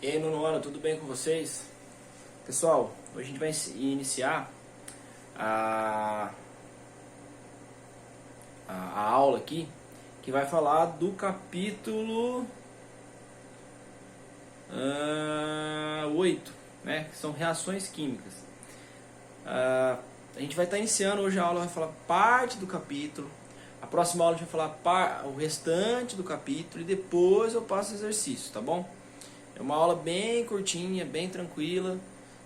E aí, nono ano, tudo bem com vocês? Pessoal, hoje a gente vai iniciar a, a aula aqui, que vai falar do capítulo 8, né, que são reações químicas. A gente vai estar iniciando hoje a aula, vai falar parte do capítulo. A próxima aula a gente vai falar o restante do capítulo e depois eu passo o exercício, tá bom? É uma aula bem curtinha, bem tranquila,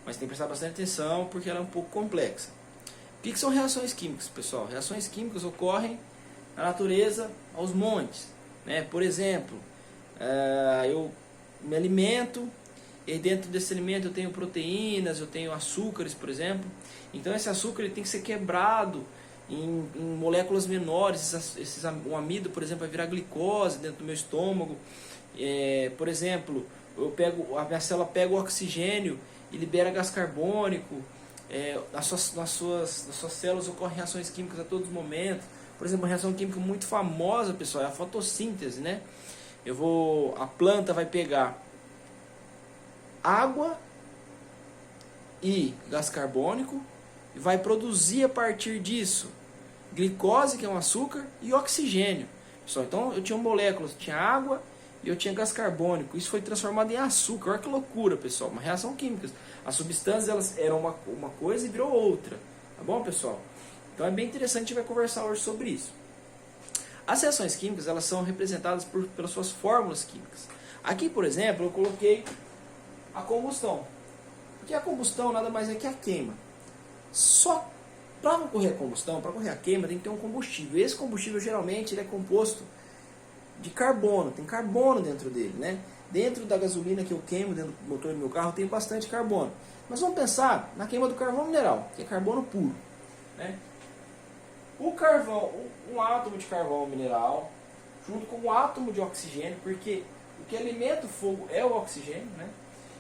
mas tem que prestar bastante atenção porque ela é um pouco complexa. O que são reações químicas, pessoal? Reações químicas ocorrem na natureza aos montes, né? Por exemplo, eu me alimento e dentro desse alimento eu tenho proteínas, eu tenho açúcares, por exemplo. Então esse açúcar ele tem que ser quebrado em moléculas menores. Um amido, por exemplo, vai virar glicose dentro do meu estômago. Por exemplo, a minha célula pega o oxigênio e libera gás carbônico. Nas suas células ocorrem reações químicas a todos os momentos. Por exemplo, uma reação química muito famosa, pessoal, é a fotossíntese, né? A planta vai pegar água e gás carbônico e vai produzir a partir disso glicose, que é um açúcar, e oxigênio. Pessoal, então eu tinha moléculas, tinha água e eu tinha gás carbônico. Isso foi transformado em açúcar. Olha que loucura, pessoal. Uma reação química. As substâncias elas eram uma coisa e virou outra. Tá bom, pessoal? Então é bem interessante, a gente vai conversar hoje sobre isso. As reações químicas elas são representadas pelas suas fórmulas químicas. Aqui, por exemplo, eu coloquei a combustão. Porque a combustão nada mais é que a queima. Só para ocorrer a combustão, para ocorrer a queima, tem que ter um combustível. Esse combustível geralmente ele é composto de carbono, tem carbono dentro dele, né? Dentro da gasolina que eu queimo dentro do motor do meu carro tem bastante carbono. Mas vamos pensar na queima do carvão mineral, que é carbono puro, né? O carvão, um átomo de carvão mineral, junto com um átomo de oxigênio, porque o que alimenta o fogo é o oxigênio, né?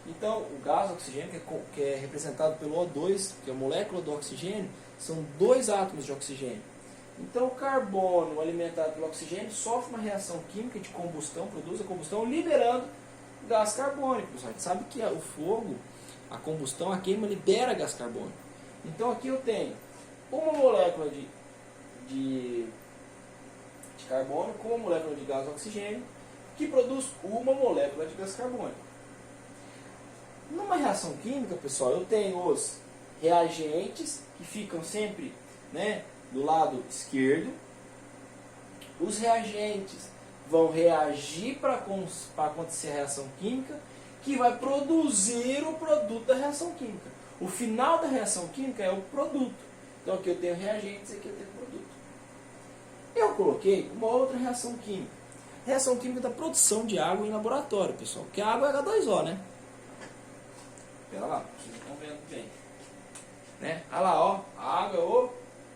Então, o gás oxigênio, que é representado pelo O2, que é a molécula do oxigênio, são dois átomos de oxigênio. Então, o carbono alimentado pelo oxigênio sofre uma reação química de combustão, produz a combustão, liberando gás carbônico. A gente sabe que o fogo, a combustão, a queima, libera gás carbônico. Então, aqui eu tenho uma molécula de carbono com uma molécula de gás oxigênio, que produz uma molécula de gás carbônico. Numa reação química, pessoal, eu tenho os reagentes, que ficam sempre, né, do lado esquerdo. Os reagentes vão reagir para acontecer a reação química, que vai produzir o produto da reação química. O final da reação química é o produto. Então aqui eu tenho reagentes e aqui eu tenho produto. Eu coloquei uma outra reação química. Reação química da produção de água em laboratório, pessoal. Porque a água é H2O, né? Pera lá, vocês estão vendo bem. Né? Olha lá, ó, a água é o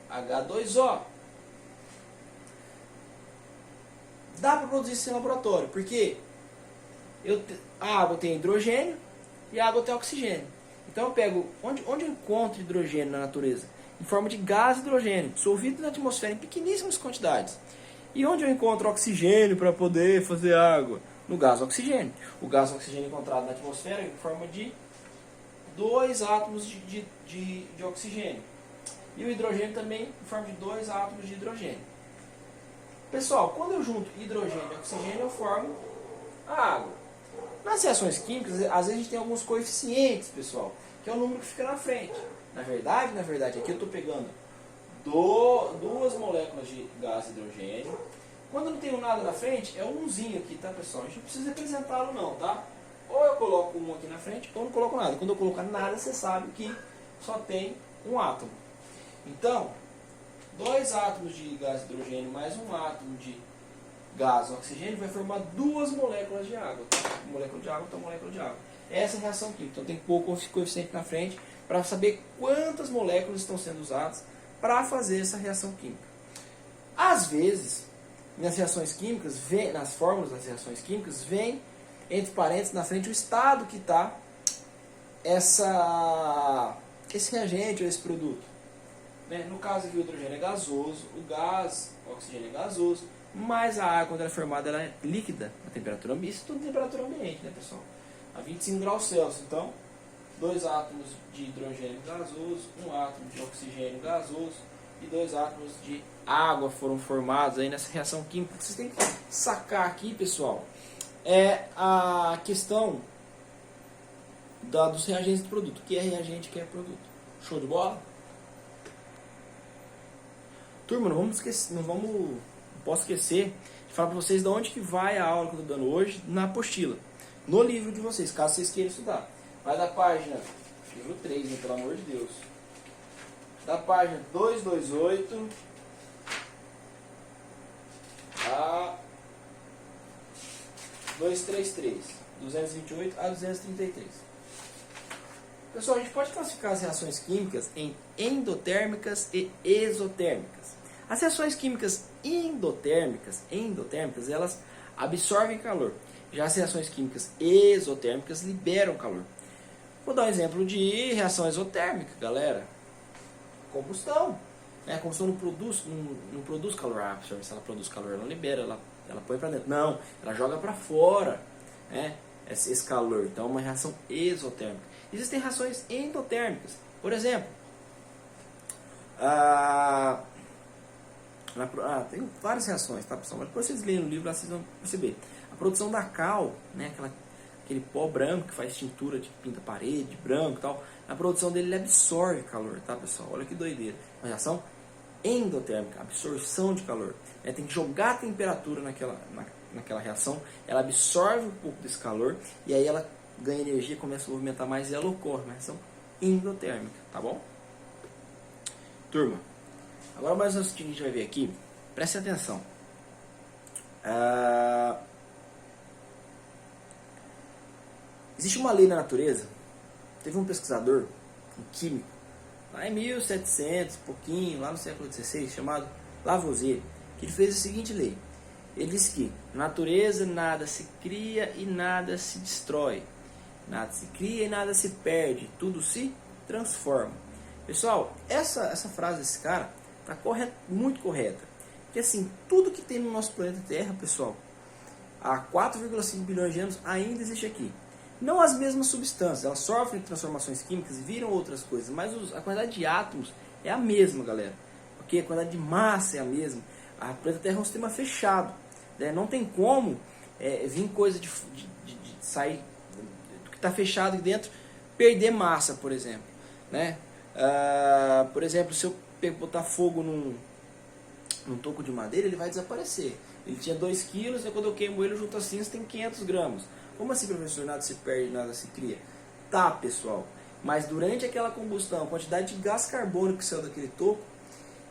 H2O. Dá para produzir isso em laboratório, porque a água tem hidrogênio e a água tem oxigênio. Então eu pego, onde eu encontro hidrogênio na natureza? Em forma de gás hidrogênio, dissolvido na atmosfera em pequeníssimas quantidades. E onde eu encontro oxigênio para poder fazer água? No gás oxigênio. O gás oxigênio encontrado na atmosfera em forma de dois átomos de oxigênio. E o hidrogênio também em forma de dois átomos de hidrogênio. Pessoal, quando eu junto hidrogênio e oxigênio, eu formo a água. Nas reações químicas, às vezes a gente tem alguns coeficientes, pessoal, que é o número que fica na frente. Na verdade, aqui eu estou pegando duas moléculas de gás hidrogênio. Quando eu não tenho nada na frente, é umzinho aqui, tá, pessoal? A gente não precisa representá-lo não, tá? Ou eu coloco um aqui na frente, ou não coloco nada. Quando eu colocar nada, você sabe que só tem um átomo. Então, dois átomos de gás hidrogênio mais um átomo de gás oxigênio vai formar duas moléculas de água. Tá? Uma molécula de água, outra molécula de água. Essa é a reação química. Então tem que pôr o coeficiente na frente para saber quantas moléculas estão sendo usadas para fazer essa reação química. Às vezes, nas reações químicas, nas fórmulas das reações químicas, vem entre parênteses na frente o estado que está esse reagente ou esse produto. Né? No caso aqui o hidrogênio é gasoso, o oxigênio é gasoso, mas a água, quando ela é formada, ela é líquida, a temperatura ambiente, isso tudo temperatura ambiente, né, pessoal? a 25 graus Celsius. Então, 2 átomos de hidrogênio gasoso, 1 átomo de oxigênio gasoso e 2 átomos de água foram formados aí nessa reação química. O que vocês têm que sacar aqui, pessoal, é a questão dos reagentes do produto. O que é reagente, o que é produto. Show de bola? Turma, não posso esquecer de falar para vocês de onde que vai a aula que eu estou dando hoje na apostila. No livro de vocês, caso vocês queiram estudar. Vai da página, livro 3, né, pelo amor de Deus. Da página 228 a 233. 228 a 233. Pessoal, a gente pode classificar as reações químicas em endotérmicas e exotérmicas. As reações químicas endotérmicas, elas absorvem calor. Já as reações químicas exotérmicas liberam calor. Vou dar um exemplo de reação exotérmica, galera. Combustão. A combustão não produz calor. Se ela produz calor, ela não libera, ela põe para dentro. Não, ela joga para fora, né, esse calor. Então é uma reação exotérmica. Existem reações endotérmicas. Por exemplo, tem várias reações, tá, pessoal? Mas depois vocês leem no livro, lá vocês vão perceber. A produção da cal, né, aquele pó branco que faz tintura de pinta parede, branco e tal, a produção dele ele absorve calor, tá, pessoal? Olha que doideira. Uma reação endotérmica, absorção de calor. Tem que jogar a temperatura naquela reação, ela absorve um pouco desse calor e aí ela ganha energia, começa a movimentar mais e ela ocorre, uma reação endotérmica, tá bom? Turma, agora mais um assunto que a gente vai ver aqui, prestem atenção. Existe uma lei na natureza, teve um pesquisador, um químico, lá em 1700, pouquinho, lá no século XVI, chamado Lavoisier, que ele fez a seguinte lei. Ele disse que na natureza nada se cria e nada se destrói, nada se cria e nada se perde, tudo se transforma. Pessoal, essa frase desse cara está muito correta. Porque assim, tudo que tem no nosso planeta Terra, pessoal, há 4,5 bilhões de anos ainda existe aqui. Não as mesmas substâncias, elas sofrem transformações químicas e viram outras coisas, mas a quantidade de átomos é a mesma, galera. Porque a quantidade de massa é a mesma. A planeta Terra é um sistema fechado, né? Não tem como vir coisa de sair do que está fechado aqui dentro, perder massa, por exemplo, né? Por exemplo, se eu botar fogo num toco de madeira, ele vai desaparecer. Ele tinha 2 quilos e quando eu queimo ele junto assim, tem 500 gramas. Como assim, professor? Nada se perde, nada se cria? Tá, pessoal. Mas durante aquela combustão, a quantidade de gás carbônico que saiu daquele toco,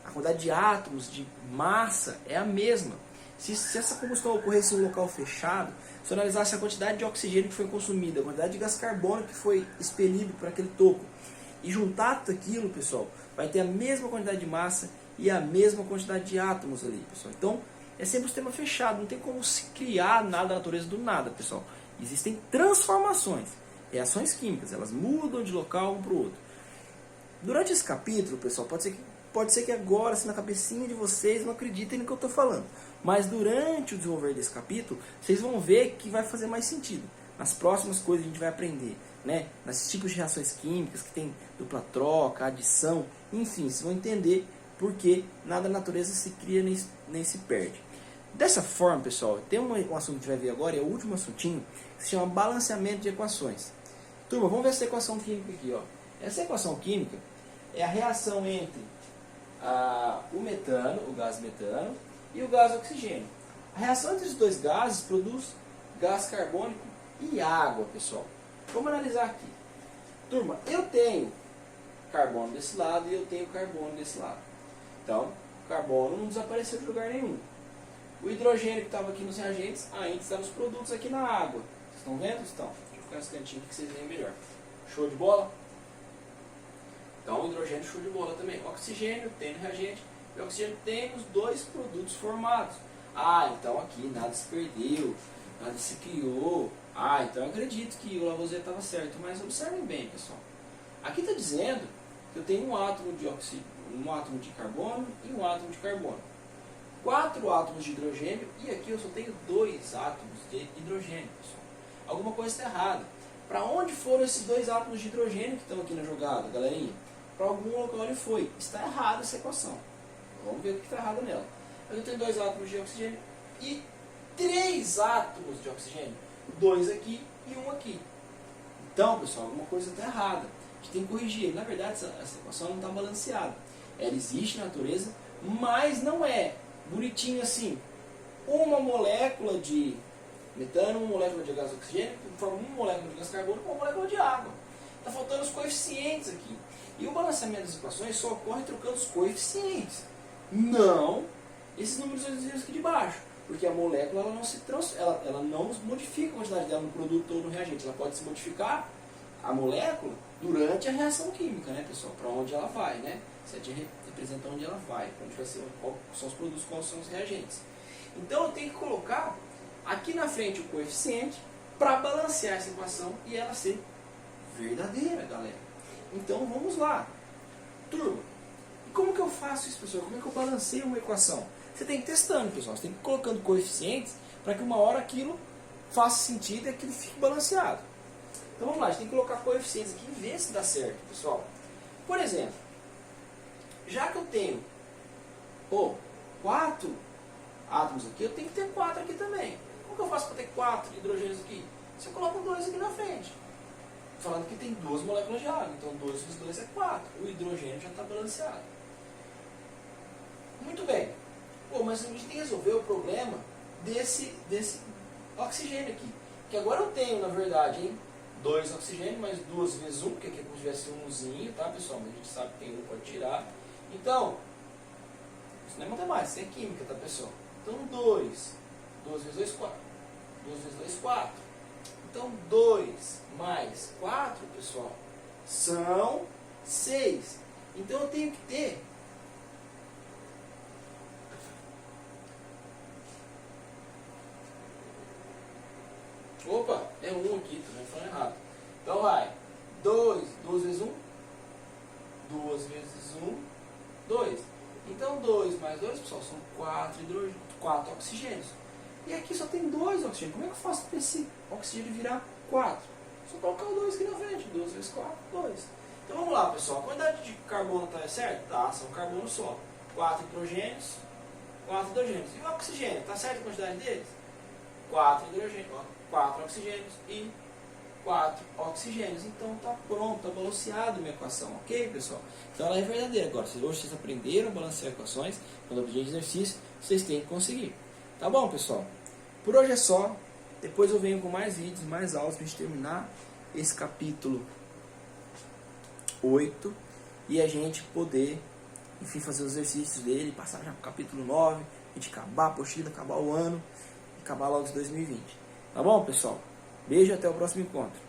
a quantidade de átomos, de massa, é a mesma. Se essa combustão ocorresse em um local fechado, se eu analisasse a quantidade de oxigênio que foi consumida, a quantidade de gás carbônico que foi expelido por aquele toco, e juntar tudo aquilo, pessoal, vai ter a mesma quantidade de massa e a mesma quantidade de átomos ali, pessoal. Então, é sempre um sistema fechado, não tem como se criar nada na natureza do nada, pessoal. Existem transformações, reações químicas, elas mudam de local um para o outro. Durante esse capítulo, pessoal, pode ser que agora, assim, na cabecinha de vocês, não acreditem no que eu estou falando. Mas durante o desenvolver desse capítulo, vocês vão ver que vai fazer mais sentido. Nas próximas coisas a gente vai aprender, né? Nesses tipos de reações químicas que tem dupla troca, adição, enfim, vocês vão entender por que nada na natureza se cria nem se perde. Dessa forma, pessoal, tem um assunto que a gente vai ver agora, é o último assuntinho, que se chama balanceamento de equações. Turma, vamos ver essa equação química aqui, ó. Essa equação química é a reação entre o metano, o gás metano, e o gás oxigênio. A reação entre os dois gases produz gás carbônico e água, pessoal. Vamos analisar aqui. Turma, eu tenho carbono desse lado e eu tenho carbono desse lado. Então, o carbono não desapareceu de lugar nenhum. O hidrogênio que estava aqui nos reagentes ainda está nos produtos aqui na água. Vocês estão vendo? Estão. Deixa eu ficar nesse cantinho aqui que vocês veem melhor. Show de bola? Então, o hidrogênio show de bola também. O oxigênio tem no reagente. E o oxigênio tem os dois produtos formados. Então aqui nada se perdeu, nada se criou. Então eu acredito que o Lavoisier estava certo. Mas observem bem, pessoal. Aqui está dizendo que eu tenho um átomo de oxigênio, um átomo de carbono e um átomo de carbono. 4 átomos de hidrogênio e aqui eu só tenho 2 átomos de hidrogênio, pessoal. Alguma coisa está errada. Para onde foram esses dois átomos de hidrogênio que estão aqui na jogada, galerinha? Para algum local ele foi. Está errada essa equação. Vamos ver o que está errado nela. Eu tenho dois átomos de oxigênio e 3 átomos de oxigênio. 2 aqui e 1 aqui. Então, pessoal, alguma coisa está errada. A gente tem que corrigir. Na verdade, essa equação não está balanceada. Ela existe na natureza, mas não é bonitinho assim. Uma molécula de metano, uma molécula de gás oxigênio, forma uma molécula de gás carbônico com uma molécula de água. Está faltando os coeficientes aqui. E o balanceamento das equações só ocorre trocando os coeficientes. Não esses números aqui de baixo. Porque a molécula ela não se ela não modifica a quantidade dela no produto ou no reagente. Ela pode se modificar, a molécula, durante a reação química, né, pessoal? Para onde ela vai, né? 7 representa onde ela vai, onde vai ser, quais são os produtos, quais são os reagentes. Então eu tenho que colocar aqui na frente o coeficiente para balancear essa equação e ela ser verdadeira, galera. Então vamos lá. Turma, e como que eu faço isso, pessoal? Como é que eu balanceio uma equação? Você tem que ir testando, pessoal. Você tem que ir colocando coeficientes para que uma hora aquilo faça sentido e aquilo fique balanceado. Então vamos lá, a gente tem que colocar coeficientes aqui e ver se dá certo, pessoal. Por exemplo, já que eu tenho 4 átomos aqui, eu tenho que ter 4 aqui também. Como que eu faço para ter 4 hidrogênios aqui? Se eu coloco 2 aqui na frente. Falando que tem 2 moléculas de água, então 2 vezes 2 é 4. O hidrogênio já está balanceado. Muito bem. Mas a gente tem que resolver o problema desse oxigênio aqui. Que agora eu tenho, na verdade, 2 oxigênios, mais 2 vezes 1, porque aqui é como se tivesse umzinho, tá, pessoal? Mas a gente sabe que tem 1, pode tirar. Então, isso não é matemática, isso é química, tá, pessoal? Então, 2 vezes 2, 4. 2 vezes 2, 4. Então, 2 mais 4, pessoal, são 6. Então, eu tenho que ter... Opa, é 1 aqui, tô falando errado. Então, vai. 2 vezes 1. 2 vezes 1, 2. Então, 2 mais 2, pessoal, são 4 oxigênios. E aqui só tem 2 oxigênios. Como é que eu faço para esse oxigênio virar 4? Só colocar o 2 aqui na frente. 2 vezes 4, 2. Então vamos lá, pessoal. A quantidade de carbono está certa? Tá, são carbono só. 4 hidrogênios, 4 hidrogênios. E o oxigênio, está certa a quantidade deles? 4 hidrogênios, 4 oxigênios e 4 oxigênios. Então está pronto, está balanceado a minha equação, ok, pessoal? Então ela é verdadeira. Agora, se hoje vocês aprenderam a balancear equações, quando objeto de exercício, vocês têm que conseguir. Tá bom, pessoal? Por hoje é só. Depois eu venho com mais vídeos, mais aulas para a gente terminar esse capítulo 8 e a gente poder, enfim, fazer os exercícios dele, passar já para o capítulo 9, a gente acabar a apostila, acabar o ano e acabar logo de 2020. Tá bom, pessoal? Beijo e até o próximo encontro.